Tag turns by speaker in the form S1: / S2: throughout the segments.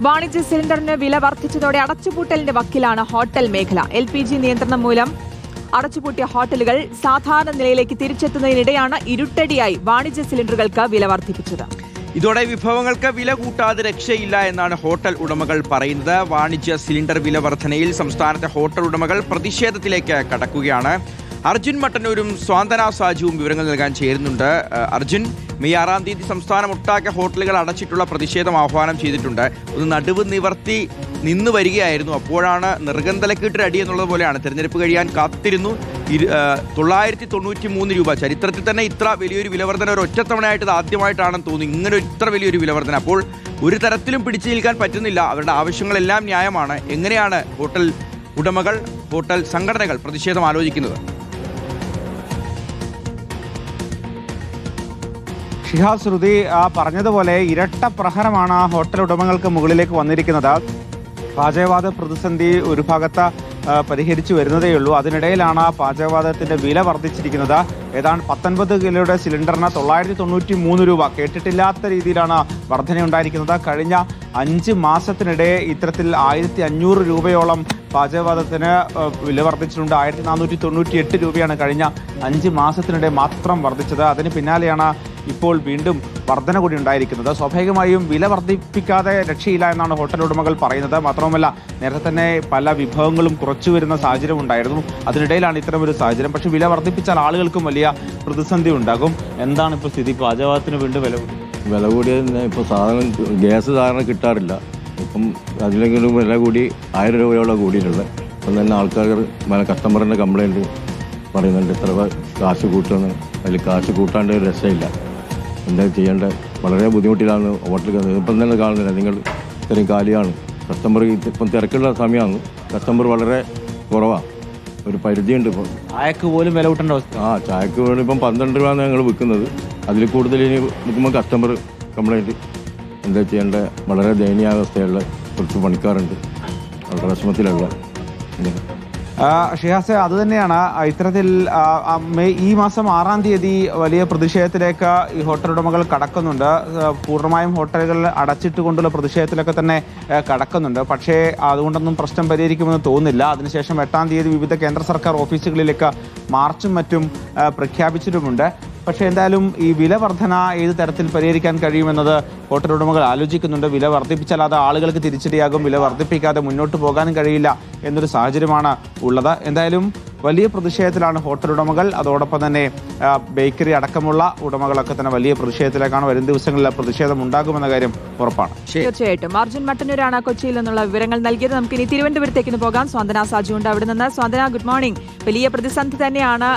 S1: വാണിജ്യ സിലിണ്ടറിന് വില വർദ്ധിച്ചതോടെ അടച്ചുപൂട്ടലിന്റെ വക്കിലാണ് ഹോട്ടൽ മേഖല. LPG നിയന്ത്രണം മൂലം അടച്ചുപൂട്ടിയ ഹോട്ടലുകൾ സാധാരണ നിലയിലേക്ക് തിരിച്ചെത്തുന്നതിനിടെയാണ് ഇരുട്ടടിയായി വാണിജ്യ സിലിണ്ടറുകൾക്ക് വില വർദ്ധിപ്പിച്ചത്.
S2: ഇതോടെ വിഭവങ്ങൾക്ക് വില കൂട്ടാതെ രക്ഷയില്ല എന്നാണ് ഹോട്ടൽ ഉടമകൾ പറയുന്നത്. വാണിജ്യ സിലിണ്ടർ വില വർധനയിൽ സംസ്ഥാനത്തെ ഹോട്ടൽ ഉടമകൾ പ്രതിഷേധത്തിലേക്ക് കടക്കുകയാണ്. അർജുൻ മട്ടന്നൂരും സ്വാന്തന സാജുവും വിവരങ്ങൾ നൽകാൻ ചേരുന്നുണ്ട്. അർജുൻ, മെയ് 6 തീയതി സംസ്ഥാനം ഒട്ടാകെ ഹോട്ടലുകൾ അടച്ചിട്ടുള്ള പ്രതിഷേധം ആഹ്വാനം ചെയ്തിട്ടുണ്ട്. ഒന്ന് നടുവ് നിവർത്തി നിന്ന് വരികയായിരുന്നു. അപ്പോഴാണ് നിർഗന്ധലക്കിട്ടൊരടി എന്നുള്ളത് പോലെയാണ്. തെരഞ്ഞെടുപ്പ് കഴിയാൻ കാത്തിരുന്നു. 993 രൂപ. ചരിത്രത്തിൽ തന്നെ ഇത്ര വലിയൊരു വിലവർധന ഒരു ഒറ്റത്തവണയായിട്ട് ഇത് ആദ്യമായിട്ടാണെന്ന് തോന്നുന്നു. ഇങ്ങനെ ഇത്ര വലിയൊരു വിലവർധന. അപ്പോൾ ഒരു തരത്തിലും പിടിച്ചു നിൽക്കാൻ പറ്റുന്നില്ല. അവരുടെ ആവശ്യങ്ങളെല്ലാം ന്യായമാണ്. എങ്ങനെയാണ് ഹോട്ടൽ ഉടമകൾ, ഹോട്ടൽ സംഘടനകൾ പ്രതിഷേധം ആലോചിക്കുന്നത്?
S3: ഷിഹാബ്, ശ്രുതി പറഞ്ഞതുപോലെ ഇരട്ട പ്രഹരമാണ് ഹോട്ടൽ ഉടമകൾക്ക് മുകളിലേക്ക് വന്നിരിക്കുന്നത്. പാചകവാത പ്രതിസന്ധി ഒരു ഭാഗത്ത് പരിഹരിച്ചു വരുന്നതേയുള്ളൂ. അതിനിടയിലാണ് പാചകവാതത്തിന്റെ വില വർദ്ധിച്ചിരിക്കുന്നത്. ഏതാണ്ട് 19 കിലോയുടെ സിലിണ്ടറിന് 993 രൂപ. കേട്ടിട്ടില്ലാത്ത രീതിയിലാണ് വർധനയുണ്ടായിരിക്കുന്നത്. കഴിഞ്ഞ 5 മാസത്തിനിടെ ഇത്തരത്തിൽ 1500 രൂപയോളം പാചകവാതത്തിന് വില വർദ്ധിച്ചിട്ടുണ്ട്. 1498 രൂപയാണ് കഴിഞ്ഞ 5 മാസത്തിനിടെ മാത്രം വർദ്ധിച്ചത്. അതിന് പിന്നാലെയാണ് ഇപ്പോൾ വീണ്ടും വർധന കൂടി ഉണ്ടായിരിക്കുന്നത്. സ്വാഭാവികമായും വില വർദ്ധിപ്പിക്കാതെ രക്ഷയില്ല എന്നാണ് ഹോട്ടൽ ഉടമകൾ പറയുന്നത്. മാത്രവുമല്ല, നേരത്തെ തന്നെ പല വിഭവങ്ങളും കുറച്ചു വരുന്ന സാഹചര്യം ഉണ്ടായിരുന്നു. അതിനിടയിലാണ് ഇത്തരമൊരു സാഹചര്യം. പക്ഷേ വില വർദ്ധിപ്പിച്ചാൽ ആളുകൾക്കും വലിയ പ്രതിസന്ധി ഉണ്ടാകും. എന്താണ് ഇപ്പോൾ സ്ഥിതി? പാചകത്തിന് വീണ്ടും
S4: വില കൂടിയത് ഇപ്പോൾ സാധനം ഗ്യാസ് സാധാരണ കിട്ടാറില്ല. ഇപ്പം അതിലെങ്കിലും വില കൂടി 1000 രൂപയോളം കൂടിയിട്ടുള്ളത്. അപ്പം തന്നെ ആൾക്കാർ കസ്റ്റമറിൻ്റെ കംപ്ലയിൻറ്റ് പറയുന്നുണ്ട്, ഇത്ര കാശ് കൂട്ടുമെന്ന്. അതിൽ കാശ് കൂട്ടാണ്ട് ഒരു രസമില്ല. എന്താ ചെയ്യേണ്ടത്? വളരെ ബുദ്ധിമുട്ടിലാണ് ഹോട്ടലിൽ. ഇപ്പം തന്നെ കാണുന്നില്ല, നിങ്ങൾ ഇത്രയും കാലിയാണ്. കസ്റ്റമർ ഇപ്പം തിരക്കുള്ള സമയമാണ്. കസ്റ്റമർ വളരെ കുറവാണ്. ഒരു പരിധിയുണ്ട്. ഇപ്പം
S3: ചായക്ക് പോലും വില കൂട്ടേണ്ട അവസ്ഥ.
S4: ചായക്ക് പോലും ഇപ്പം 12 രൂപയാണ് ഞങ്ങൾ വിൽക്കുന്നത്. അതിൽ കൂടുതൽ ഇനി വിൽക്കുമ്പോൾ കസ്റ്റമർ കംപ്ലയിൻറ്റ്. എന്താ ചെയ്യേണ്ട? വളരെ ദയനീയാവസ്ഥയുള്ള കുറച്ച് പണിക്കാരുണ്ട്. വളരെ വിഷമത്തിലുള്ള.
S3: ഷിഹാസ്, അതുതന്നെയാണ് ഇത്തരത്തിൽ ഈ മാസം 6 തീയതി വലിയ പ്രതിഷേധത്തിലേക്ക് ഈ ഹോട്ടൽ ഉടമകൾ കടക്കുന്നുണ്ട്. പൂർണ്ണമായും ഹോട്ടലുകൾ അടച്ചിട്ടുകൊണ്ടുള്ള പ്രതിഷേധത്തിലൊക്കെ തന്നെ കടക്കുന്നുണ്ട്. പക്ഷേ അതുകൊണ്ടൊന്നും പ്രശ്നം പരിഹരിക്കുമെന്ന് തോന്നുന്നില്ല. അതിനുശേഷം 8 തീയതി വിവിധ കേന്ദ്ര സർക്കാർ ഓഫീസുകളിലേക്ക് മാർച്ചും മറ്റും പ്രഖ്യാപിച്ചിട്ടുമുണ്ട്. പക്ഷേ എന്തായാലും ഈ വില വർധന ഏത് തരത്തിൽ പരിഹരിക്കാൻ കഴിയുമെന്നത് ഹോട്ടൽ ഉടമകൾ ആലോചിക്കുന്നുണ്ട്. വില വർദ്ധിപ്പിച്ചാൽ അത് ആളുകൾക്ക് തിരിച്ചടിയാകും. വില വർദ്ധിപ്പിക്കാതെ മുന്നോട്ട് പോകാനും കഴിയില്ല എന്നൊരു സാഹചര്യമാണ് ഉള്ളത്. എന്തായാലും വലിയ പ്രതിഷേധത്തിലാണ് ഹോട്ടൽ ഉടമകൾ. അതോടൊപ്പം തന്നെ ബേക്കറി അടക്കമുള്ള ഉടമകളൊക്കെ തന്നെ വലിയ പ്രതിഷേധത്തിലേക്കാണ്. വരും ദിവസങ്ങളിൽ പ്രതിഷേധം ഉണ്ടാകുമെന്ന കാര്യം ഉറപ്പാണ്.
S1: തീർച്ചയായിട്ടും. അർജുൻ മട്ടന്നൂരാണ് കൊച്ചിയിൽ നിന്നുള്ള വിവരങ്ങൾ നൽകിയത്. നമുക്ക് ഇനി തിരുവനന്തപുരത്തേക്ക് പോകാം. സ്വാന്തന സാജുണ്ട് അവിടെ നിന്ന്. സ്വാന്തന, ഗുഡ് മോർണിംഗ്. വലിയ പ്രതിസന്ധി തന്നെയാണ്.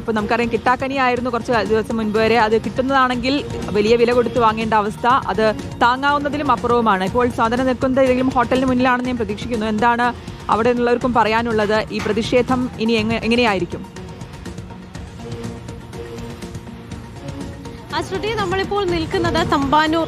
S1: ഇപ്പോൾ നമുക്കറിയാം, കിട്ടാക്കനിയായിരുന്നു കുറച്ച് ദിവസം മുൻപ് വരെ. അത് കിട്ടുന്നതാണെങ്കിൽ വലിയ വില കൊടുത്ത് വാങ്ങേണ്ട അവസ്ഥ. അത് താങ്ങാവുന്നതിലും അപ്പുറവുമാണ്. ഇപ്പോൾ സ്വാന്തന നിൽക്കുന്നത് ഏതെങ്കിലും ഹോട്ടലിന് മുന്നിലാണെന്ന് ഞാൻ പ്രതീക്ഷിക്കുന്നു. എന്താണ് അവിടെ ഉള്ളവർക്കും പറയാനുള്ളത്? ഈ പ്രതിഷേധം ഇനി എങ്ങനെയായിരിക്കും?
S5: ശ്രുതി, നമ്മളിപ്പോൾ നിൽക്കുന്നത് തമ്പാനൂർ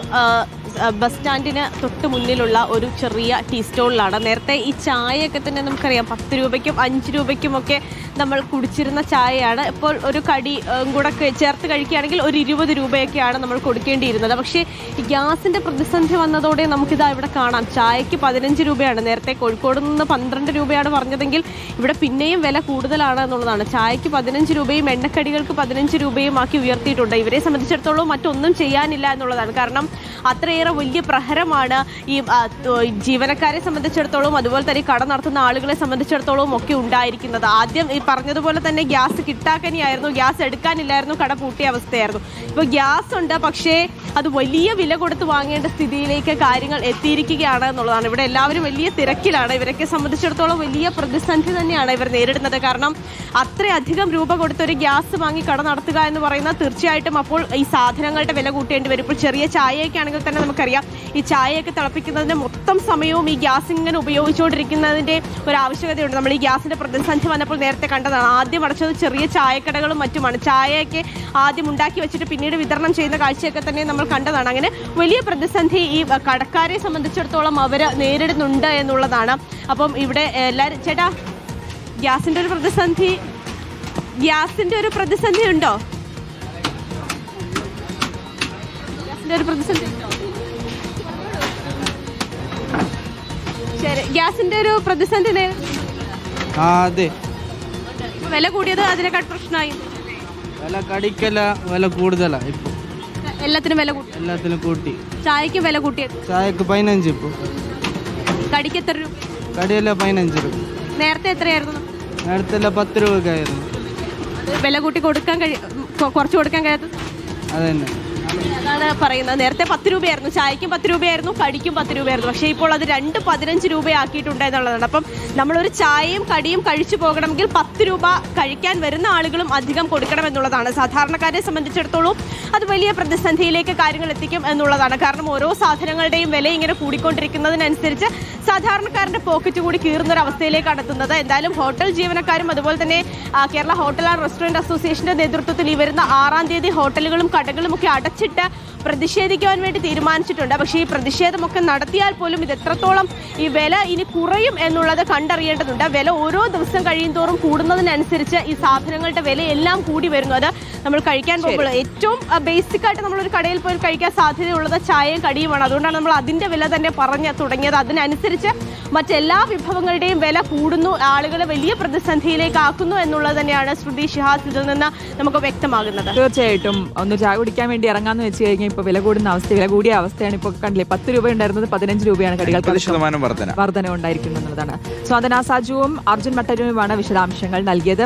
S5: ബസ് സ്റ്റാൻഡിന് തൊട്ട് മുന്നിലുള്ള ഒരു ചെറിയ ടീ സ്റ്റോളിലാണ്. നേരത്തെ ഈ ചായയൊക്കെ തന്നെ നമുക്കറിയാം 10 രൂപയ്ക്കും 5 രൂപയ്ക്കുമൊക്കെ നമ്മൾ കുടിച്ചിരുന്ന ചായയാണ്. ഇപ്പോൾ ഒരു കടി കൂടെ ചേർത്ത് കഴിക്കുകയാണെങ്കിൽ ഒരു 20 രൂപയൊക്കെയാണ് നമ്മൾ കൊടുക്കേണ്ടിയിരുന്നത്. പക്ഷേ ഈ ഗ്യാസിൻ്റെ പ്രതിസന്ധി വന്നതോടെ നമുക്കിതാ ഇവിടെ കാണാം, ചായക്ക് 15 രൂപയാണ്. നേരത്തെ കോഴിക്കോട് നിന്ന് 12 രൂപയാണ് പറഞ്ഞതെങ്കിൽ ഇവിടെ പിന്നെയും വില കൂടുതലാണ് എന്നുള്ളതാണ്. ചായക്ക് 15 രൂപയും എണ്ണക്കടികൾക്ക് 15 രൂപയും ആക്കി ഉയർത്തിയിട്ടുണ്ട്. ഇവരെ സംബന്ധിച്ചിടത്തോളം മറ്റൊന്നും ചെയ്യാനില്ല എന്നുള്ളതാണ്. കാരണം അത്രയേറെ വലിയ പ്രഹരമാണ് ഈ ജീവനക്കാരെ സംബന്ധിച്ചിടത്തോളം, അതുപോലെ തന്നെ കട നടത്തുന്ന ആളുകളെ സംബന്ധിച്ചിടത്തോളം ഒക്കെ ഉണ്ടായിരിക്കുന്നത്. ആദ്യം ഈ പറഞ്ഞതുപോലെ തന്നെ ഗ്യാസ് കിട്ടാക്കനിയായിരുന്നു. ഗ്യാസ് എടുക്കാനില്ലായിരുന്നു. കട പൂട്ടിയ അവസ്ഥയായിരുന്നു. ഇപ്പോൾ ഗ്യാസ് ഉണ്ട്, പക്ഷേ അത് വലിയ വില കൊടുത്ത് വാങ്ങേണ്ട സ്ഥിതിയിലേക്ക് കാര്യങ്ങൾ എത്തിയിരിക്കുകയാണ് എന്നുള്ളതാണ്. ഇവിടെ എല്ലാവരും വലിയ തിരക്കിലാണ്. ഇവരൊക്കെ സംബന്ധിച്ചിടത്തോളം വലിയ പ്രതിസന്ധി തന്നെയാണ് ഇവർ നേരിടുന്നത്. കാരണം അത്രയധികം രൂപ കൊടുത്തൊരു ഗ്യാസ് വാങ്ങി കട നടത്തുക എന്ന് പറയുന്നത് തീർച്ചയായിട്ടും അപ്പോൾ ഈ സാധനങ്ങളുടെ വില കൂട്ടേണ്ടി വരും. ഇപ്പോൾ ചെറിയ ചായയൊക്കെ ആണെങ്കിൽ തന്നെ നമുക്കറിയാം, ഈ ചായയൊക്കെ തിളപ്പിക്കുന്നതിന് മൊത്തം സമയവും ഈ ഗ്യാസ് ഇങ്ങനെ ഉപയോഗിച്ചുകൊണ്ടിരിക്കുന്നതിൻ്റെ ഒരു ആവശ്യകതയുണ്ട്. നമ്മൾ ഈ ഗ്യാസിൻ്റെ പ്രതിസന്ധി വന്നപ്പോൾ നേരത്തെ കണ്ടതാണ്. ആദ്യം അടച്ചത് ചെറിയ ചായക്കടകളും മറ്റുമാണ്. ചായയൊക്കെ ആദ്യം ഉണ്ടാക്കി വെച്ചിട്ട് പിന്നീട് വിതരണം ചെയ്യുന്ന കാഴ്ചയൊക്കെ തന്നെ നമ്മൾ കണ്ടതാണ്. അങ്ങനെ വലിയ പ്രതിസന്ധി ഈ കടക്കാരെ സംബന്ധിച്ചിടത്തോളം അവർ നേരിടുന്നുണ്ട് എന്നുള്ളതാണ്. അപ്പം ഇവിടെ എല്ലാവരും, ചേട്ടാ, ഗ്യാസിൻ്റെ ഒരു പ്രതിസന്ധി ഉണ്ടോ? ഗ്യാസിൻ്റെ ഒരു പ്രതിസന്ധി ഉണ്ടോ? ഗ്യാസിന്റെ ഒരു പ്രതിസന്ധി
S6: അതെ
S5: വില കൂടിയത് അതിനെക്കാൾ പ്രശ്നമായി.
S6: വില കടിക്കല്ല വില കൂടുതലാണ് ഇപ്പോൾ
S5: എല്ലാത്തിനും വില കൂട്ടി.
S6: എല്ലാത്തിനും കൂട്ടി.
S5: ചായക്ക് വില കൂട്ടിയത്.
S6: ചായക്ക് 15 ഇപ്പോൾ.
S5: കടിക്ക് എത്ര രൂപ?
S6: കടിയല്ല 15 രൂപ.
S5: നേരത്തെ എത്രയായിരുന്നു?
S6: നേരത്തെ 10 രൂപക്കായിരുന്നു.
S5: വില കൂട്ടി കൊടുക്കാൻ കുറച്ച് കൊടുക്കാൻ കഴിയാത്ത
S6: അതന്നെ
S5: അതാണ് പറയുന്നത്. നേരത്തെ 10 രൂപയായിരുന്നു, ചായക്കും 10 രൂപയായിരുന്നു, കടിക്കും 10 രൂപയായിരുന്നു. പക്ഷേ ഇപ്പോൾ അത് 15 രൂപയാക്കിയിട്ടുണ്ട് എന്നുള്ളതാണ്. അപ്പം നമ്മളൊരു ചായയും കടിയും കഴിച്ചു പോകണമെങ്കിൽ 10 രൂപ കഴിക്കാൻ വരുന്ന ആളുകളും അധികം കൊടുക്കണം എന്നുള്ളതാണ്. സാധാരണക്കാരെ സംബന്ധിച്ചിടത്തോളം അത് വലിയ പ്രതിസന്ധിയിലേക്ക് കാര്യങ്ങൾ എത്തിക്കും എന്നുള്ളതാണ്. കാരണം ഓരോ സാധനങ്ങളുടെയും വില ഇങ്ങനെ കൂടിക്കൊണ്ടിരിക്കുന്നതിനനുസരിച്ച് സാധാരണക്കാരൻ്റെ പോക്കറ്റ് കൂടി കീറുന്നൊരു അവസ്ഥയിലേക്കാണ് എത്തുന്നത്. എന്തായാലും ഹോട്ടൽ ജീവനക്കാരും അതുപോലെ തന്നെ കേരള ഹോട്ടൽ ആൻഡ് റെസ്റ്റോറൻറ്റ് അസോസിയേഷൻ്റെ നേതൃത്വത്തിൽ ഈ വരുന്ന 6-ാം തീയതി ഹോട്ടലുകളും കടകളും ഒക്കെ അടച്ചിട്ട് പ്രതിഷേധിക്കുവാൻ വേണ്ടി തീരുമാനിച്ചിട്ടുണ്ട്. പക്ഷേ ഈ പ്രതിഷേധമൊക്കെ നടത്തിയാൽ പോലും ഇത് എത്രത്തോളം ഈ വില ഇനി കുറയും എന്നുള്ളത് കണ്ടറിയേണ്ടതുണ്ട്. വില ഓരോ ദിവസം കഴിയും തോറും കൂടുന്നതിനനുസരിച്ച് ഈ സാധനങ്ങളുടെ വില എല്ലാം കൂടി വരുന്നു. അത് നമ്മൾ കഴിക്കാൻ പോകുമ്പോൾ ഏറ്റവും ബേസിക് ആയിട്ട് നമ്മളൊരു കടയിൽ പോയി കഴിക്കാൻ സാധ്യതയുള്ളത് ചായയും കടിയുമാണ്. അതുകൊണ്ടാണ് നമ്മൾ അതിൻ്റെ വില തന്നെ പറഞ്ഞു തുടങ്ങിയത്. അതിനനുസരിച്ച് മറ്റെല്ലാ വിഭവങ്ങളുടെയും വില കൂടുന്നു, ആളുകളെ വലിയ പ്രതിസന്ധിയിലേക്ക് ആക്കുന്നു എന്നുള്ളത് തന്നെയാണ് ശ്രുതി ഷിഹാസ് ഇതിൽ നിന്ന് നമുക്ക് വ്യക്തമാകുന്നത്.
S1: തീർച്ചയായിട്ടും ഒന്ന് ചായ കുടിക്കാൻ വേണ്ടി ഇറങ്ങാന്ന് വെച്ച് കഴിഞ്ഞാൽ ഇപ്പോൾ വില കൂടുന്ന അവസ്ഥ, വില കൂടിയ അവസ്ഥയാണ്. ഇപ്പോൾ കണ്ടില്ലേ, 10 രൂപ ഉണ്ടായിരുന്നത് 15 രൂപയാണ് കടികൾക്ക്
S2: 30%
S1: വർധന ഉണ്ടായിരിക്കുന്നു എന്നുള്ളതാണ്. സ്വാന്തന സാജുവും അർജുൻ മട്ടനുമാണ് വിശദാംശങ്ങൾ നൽകിയത്.